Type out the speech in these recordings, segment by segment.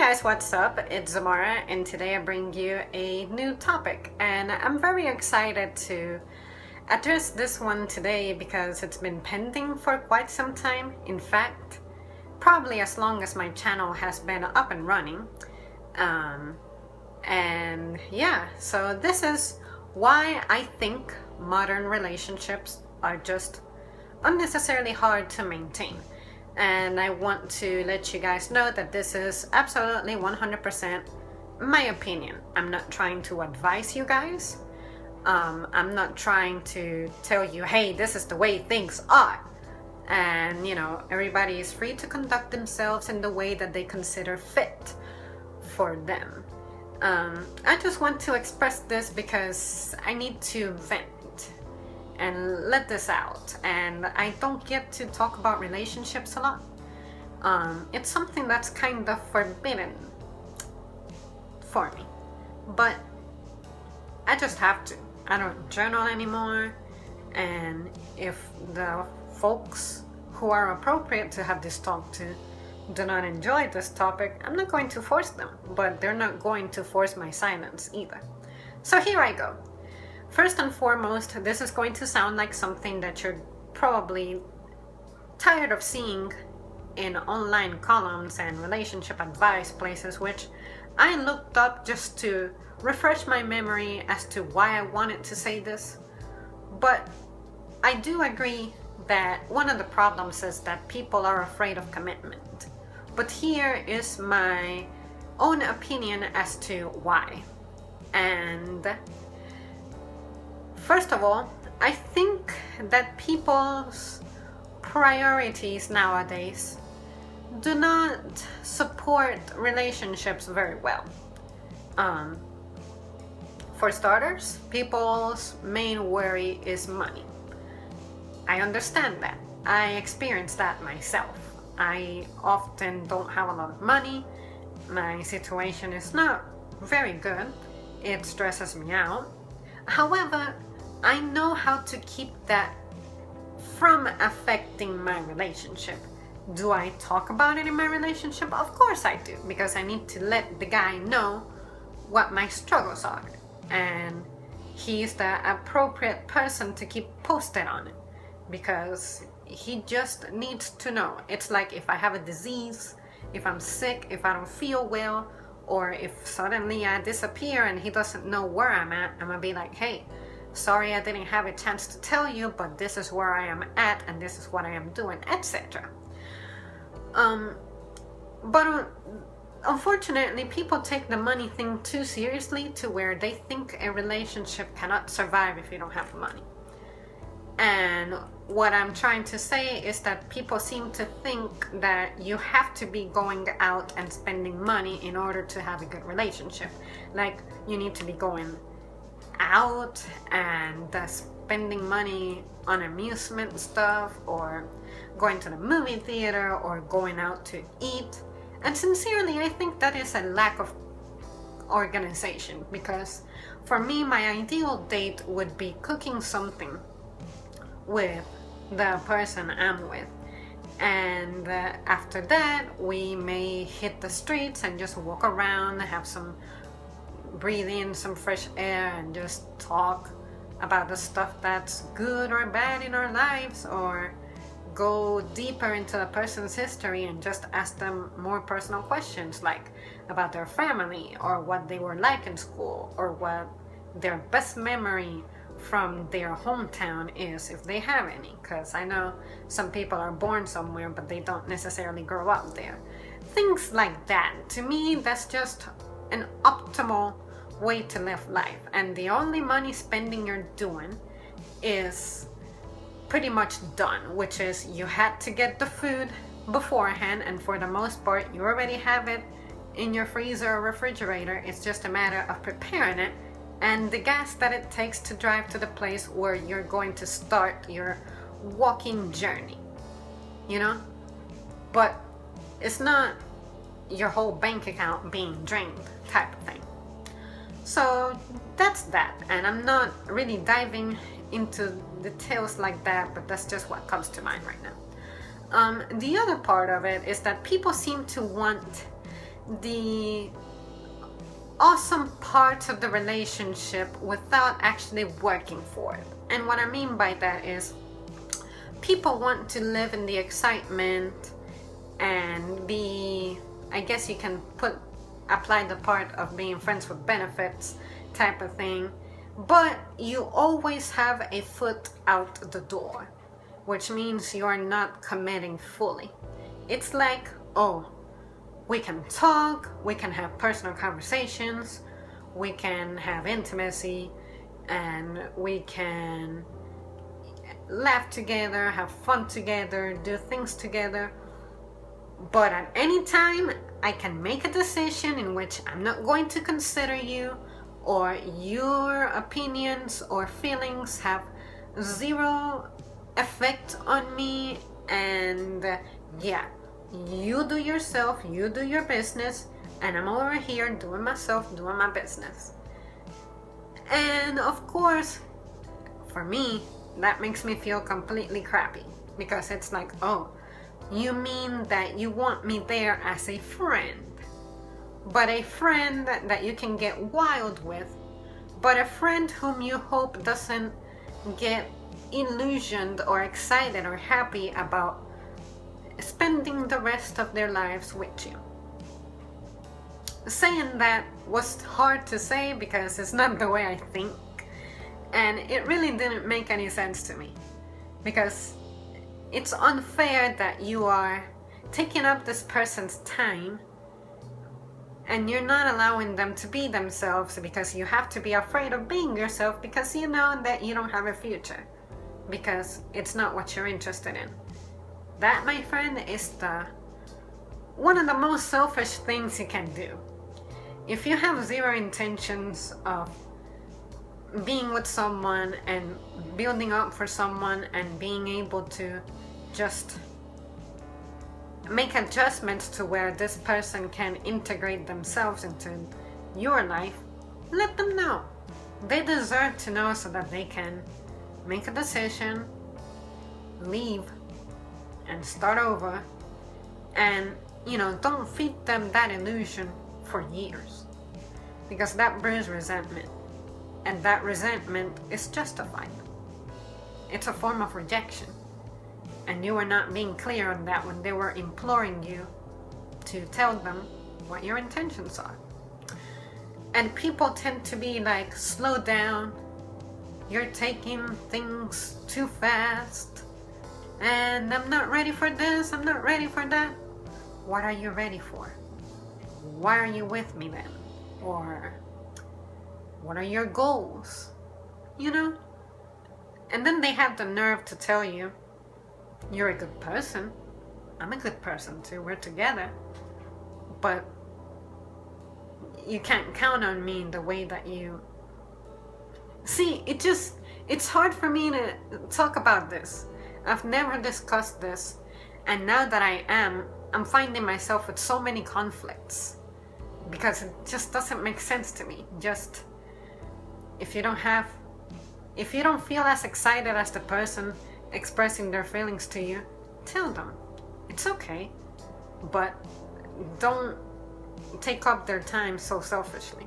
guys, what's up? It's Zamara, and today I bring you a new topic, and I'm very excited to address this one today because it's been pending for quite some time. In fact, probably as long as my channel has been up and running. And yeah, so this is why I think modern relationships are just unnecessarily hard to maintain. And I want to let you guys know that this is absolutely 100% my opinion. I'm not trying to advise you guys. I'm not trying to tell you, hey, this is the way things are. And, you know, everybody is free to conduct themselves in the way that they consider fit for them. I just want to express this because I need to vent and let this out, and I don't get to talk about relationships a lot. It's something that's kind of forbidden for me, but I just have to. I don't journal anymore, and if the folks who are appropriate to have this talk to do not enjoy this topic, I'm not going to force them, but they're not going to force my silence either. So here I go. First and foremost, this is going to sound like something that you're probably tired of seeing in online columns and relationship advice places, which I looked up just to refresh my memory as to why I wanted to say this. But I do agree that one of the problems is that people are afraid of commitment. But here is my own opinion as to why. And first of all, I think that people's priorities nowadays do not support relationships very well. For starters, people's main worry is money. I understand that. I experienced that myself. I often don't have a lot of money. My situation is not very good. It stresses me out. However, I know how to keep that from affecting my relationship. Do I talk about it in my relationship? Of course I do, because I need to let the guy know what my struggles are. And he's the appropriate person to keep posted on it, because he just needs to know. It's like if I have a disease, if I'm sick, if I don't feel well, or if suddenly I disappear and he doesn't know where I'm at, I'm gonna be like, hey, sorry I didn't have a chance to tell you, but this is where I am at and this is what I am doing, etc. But unfortunately, people take the money thing too seriously to where they think a relationship cannot survive if you don't have money. And what I'm trying to say is that people seem to think that you have to be going out and spending money in order to have a good relationship. Like, you need to be going out and spending money on amusement stuff, or going to the movie theater, or going out to eat. And sincerely, I think that is a lack of organization, because for me, my ideal date would be cooking something with the person I'm with, and after that we may hit the streets and just walk around, breathe in some fresh air, and just talk about the stuff that's good or bad in our lives, or go deeper into the person's history and just ask them more personal questions, like about their family, or what they were like in school, or what their best memory from their hometown is, if they have any, because I know some people are born somewhere but they don't necessarily grow up there. Things like that. To me, that's just an optimal way to live life, and the only money spending you're doing is pretty much done, which is you had to get the food beforehand, and for the most part you already have it in your freezer or refrigerator. It's just a matter of preparing it and the gas that it takes to drive to the place where you're going to start your walking journey, you know? But it's not your whole bank account being drained type of thing. So that's that, and I'm not really diving into details like that, but that's just what comes to mind right now. The other part of it is that people seem to want the awesome parts of the relationship without actually working for it. And what I mean by that is people want to live in the excitement and be, I guess you can apply the part of being friends with benefits type of thing, but you always have a foot out the door, which means you are not committing fully. It's like, oh, we can talk, we can have personal conversations, we can have intimacy, and we can laugh together, have fun together, do things together. But at any time, I can make a decision in which I'm not going to consider you, or your opinions or feelings have zero effect on me, and yeah, you do yourself, you do your business, and I'm over here doing myself, doing my business. And of course, for me, that makes me feel completely crappy, because it's like, oh, you mean that you want me there as a friend, but a friend that you can get wild with, but a friend whom you hope doesn't get illusioned or excited or happy about spending the rest of their lives with you. Saying that was hard to say because it's not the way I think, and it really didn't make any sense to me, because it's unfair that you are taking up this person's time and you're not allowing them to be themselves, because you have to be afraid of being yourself because you know that you don't have a future, because it's not what you're interested in. That, my friend, is one of the most selfish things you can do. If you have zero intentions of being with someone and building up for someone and being able to just make adjustments to where this person can integrate themselves into your life, let them know. They deserve to know so that they can make a decision, leave, and start over. And, don't feed them that illusion for years, because that breeds resentment, and that resentment is justified. It's a form of rejection, and you were not being clear on that when they were imploring you to tell them what your intentions are. And people tend to be like, slow down, you're taking things too fast, and I'm not ready for this, I'm not ready for that. What are you ready for? Why are you with me then? Or what are your goals? And then they have the nerve to tell you, you're a good person, I'm a good person too, we're together, but you can't count on me in the way that you see. It's hard for me to talk about this. I've never discussed this, and now that I'm finding myself with so many conflicts, because it just doesn't make sense to me. Just, if you don't feel as excited as the person expressing their feelings to you, tell them. It's okay, but don't take up their time so selfishly.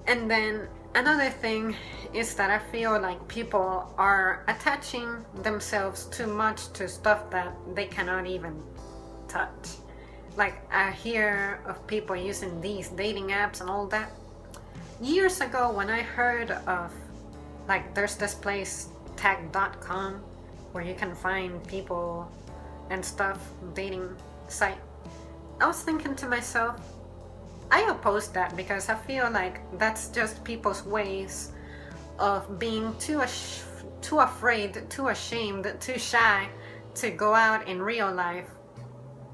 And then another thing is that I feel like people are attaching themselves too much to stuff that they cannot even touch. Like, I hear of people using these dating apps and all that. Years ago, when I heard of, like, there's this place, tag.com, where you can find people and stuff, dating site, I was thinking to myself, I oppose that, because I feel like that's just people's ways of being too afraid, too ashamed, too shy to go out in real life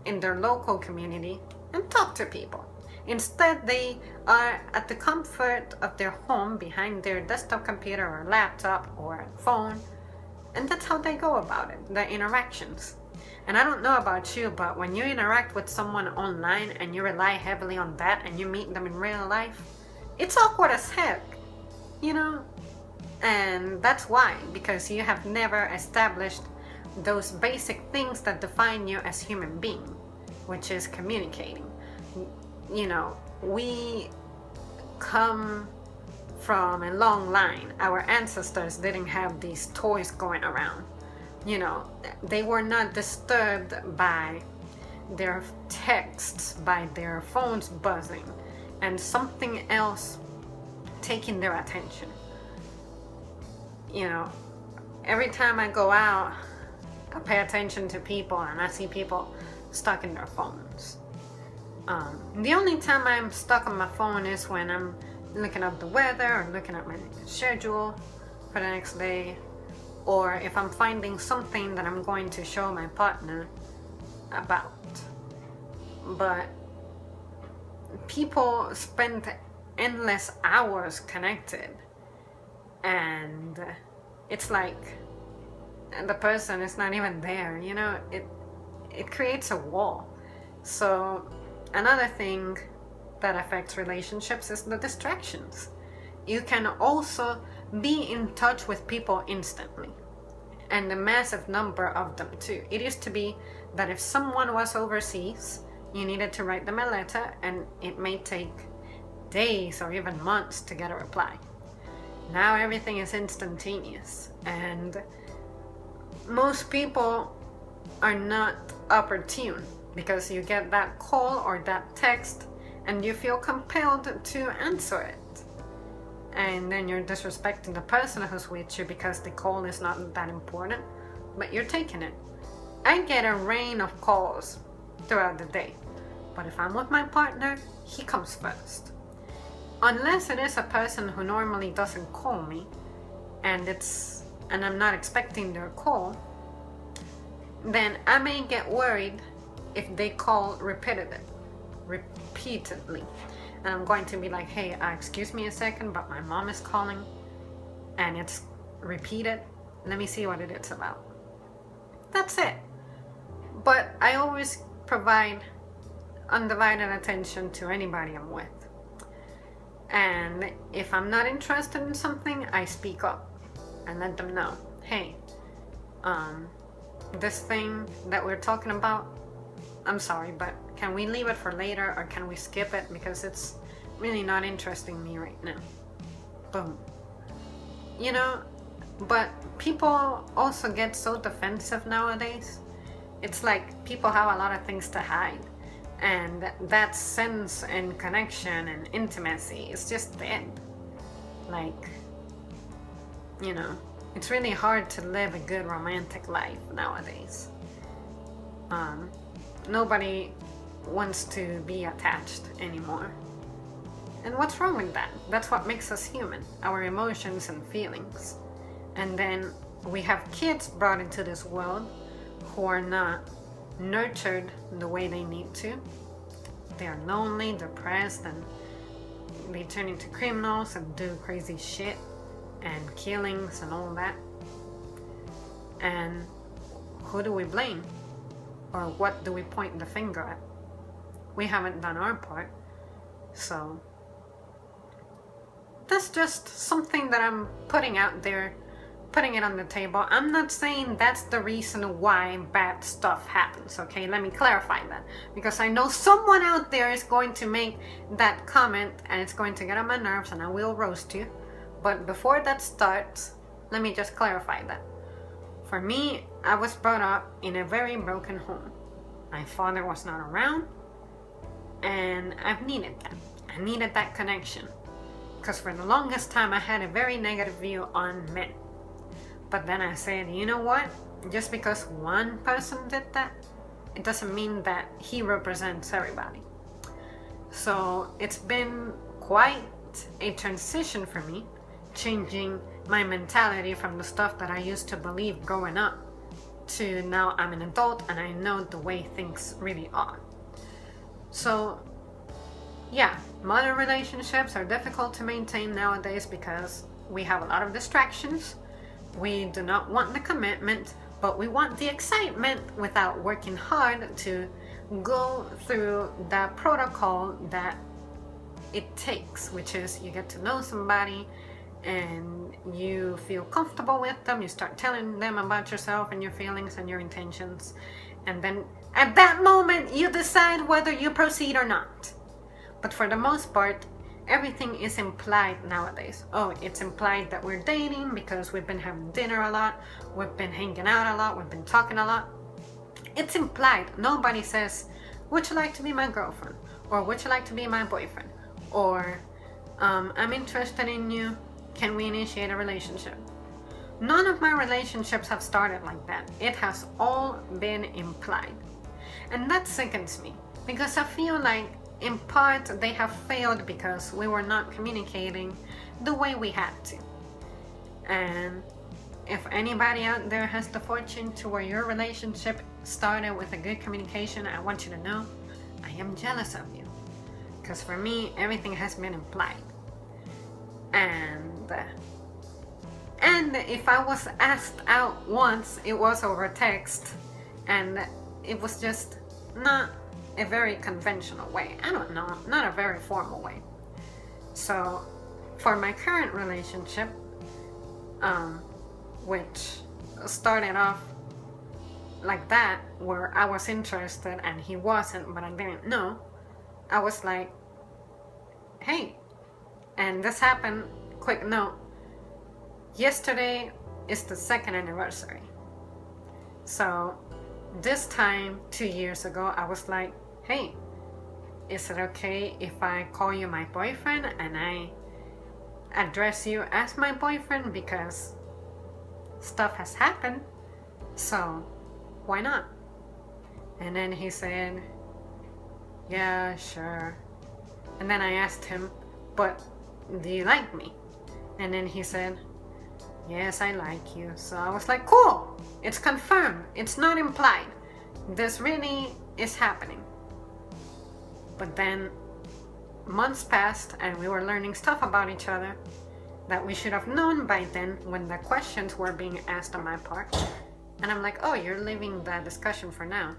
in their local community and talk to people. Instead, they are at the comfort of their home behind their desktop computer or laptop or phone, and that's how they go about it, the interactions. And I don't know about you, but when you interact with someone online and you rely heavily on that and you meet them in real life, it's awkward as heck, And that's why, because you have never established those basic things that define you as human being. which is communicating. You know, we come from a long line. Our ancestors didn't have these toys going around. You know, they were not disturbed by their texts, by their phones buzzing, and something else taking their attention. You know, every time I go out, I pay attention to people and I see people stuck in their phones. The only time I'm stuck on my phone is when I'm looking up the weather or looking at my schedule for the next day, or if I'm finding something that I'm going to show my partner about. But people spend endless hours connected, and it's like the person is not even there, you know. It creates a wall. So another thing that affects relationships is the distractions. You can also be in touch with people instantly, and a massive number of them too. It used to be that if someone was overseas, you needed to write them a letter, and it may take days or even months to get a reply. Now everything is instantaneous, and most people are not opportune, because you get that call or that text and you feel compelled to answer it, and then you're disrespecting the person who's with you because the call is not that important, but you're taking it. I get a rain of calls throughout the day, but if I'm with my partner, he comes first. Unless it is a person who normally doesn't call me, and I'm not expecting their call, then I may get worried if they call repeatedly, and I'm going to be like, hey, excuse me a second, but my mom is calling, and it's repeated. Let me see what it is about. That's it. But I always provide undivided attention to anybody I'm with. And if I'm not interested in something, I speak up and let them know, hey, this thing that we're talking about, I'm sorry, but can we leave it for later, or can we skip it, because it's really not interesting me right now. Boom. You know, but people also get so defensive nowadays. It's like people have a lot of things to hide, and that sense and connection and intimacy is just dead. Like, you know, it's really hard to live a good romantic life nowadays. Nobody wants to be attached anymore. And what's wrong with that? That's what makes us human, our emotions and feelings. And then we have kids brought into this world who are not nurtured the way they need to. They are lonely, depressed, and they turn into criminals and do crazy shit and killings and all that. And who do we blame? Or what do we point the finger at? We haven't done our part. So that's just something that I'm putting out there, putting it on the table. I'm not saying that's the reason why bad stuff happens, okay? Let me clarify that, because I know someone out there is going to make that comment and it's going to get on my nerves and I will roast you. But before that starts, let me just clarify that. For me, I was brought up in a very broken home. My father was not around, and I've needed that. I needed that connection, because for the longest time I had a very negative view on men. But then I said, you know what? Just because one person did that, it doesn't mean that he represents everybody. So it's been quite a transition for me, changing my mentality from the stuff that I used to believe growing up to now I'm an adult and I know the way things really are. So yeah, modern relationships are difficult to maintain nowadays because we have a lot of distractions. We do not want the commitment, but we want the excitement without working hard to go through that protocol that it takes, which is you get to know somebody and you feel comfortable with them, you start telling them about yourself and your feelings and your intentions, and then At that moment, you decide whether you proceed or not. But for the most part, everything is implied nowadays. Oh, it's implied that we're dating because we've been having dinner a lot, we've been hanging out a lot, we've been talking a lot. It's implied. Nobody says, would you like to be my girlfriend? Or would you like to be my boyfriend? Or I'm interested in you. Can we initiate a relationship? None of my relationships have started like that. It has all been implied. And that sickens me, because I feel like in part they have failed because we were not communicating the way we had to. And if anybody out there has the fortune to where your relationship started with a good communication, I want you to know I am jealous of you. Because for me, everything has been implied. And if I was asked out once, it was over text, and it was just not a very conventional way. I don't know, not a very formal way. So for my current relationship, which started off like that, where I was interested and he wasn't, but I didn't know, I was like, hey, and this happened, quick note, yesterday is the 2nd anniversary. So this time 2 years ago, I was like, hey, is it okay if I call you my boyfriend and I address you as my boyfriend, because stuff has happened, so why not? And then he said, yeah, sure. And then I asked him, but do you like me? And then he said, yes, I like you. So I was like, cool, it's confirmed, it's not implied, this really is happening. But then months passed and we were learning stuff about each other that we should have known by then when the questions were being asked on my part. And I'm like, oh, you're leaving the discussion for now.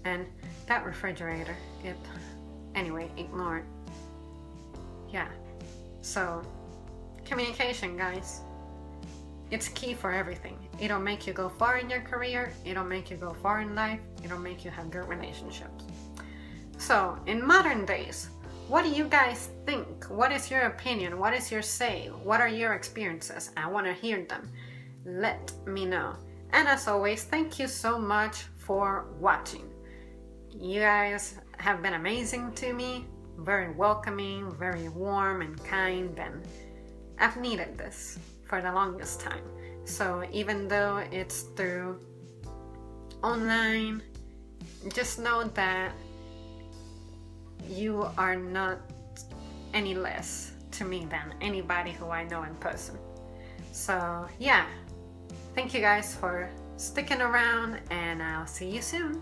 And that refrigerator, anyway, ignore it. Yeah, so communication, guys. It's key for everything. It'll make you go far in your career, it'll make you go far in life, it'll make you have good relationships. So, in modern days, what do you guys think? What is your opinion? What is your say? What are your experiences? I want to hear them. Let me know. And as always, thank you so much for watching. You guys have been amazing to me, very welcoming, very warm and kind, and I've needed this for the longest time. So even though it's through online, just know that you are not any less to me than anybody who I know in person. So yeah, thank you guys for sticking around, and I'll see you soon.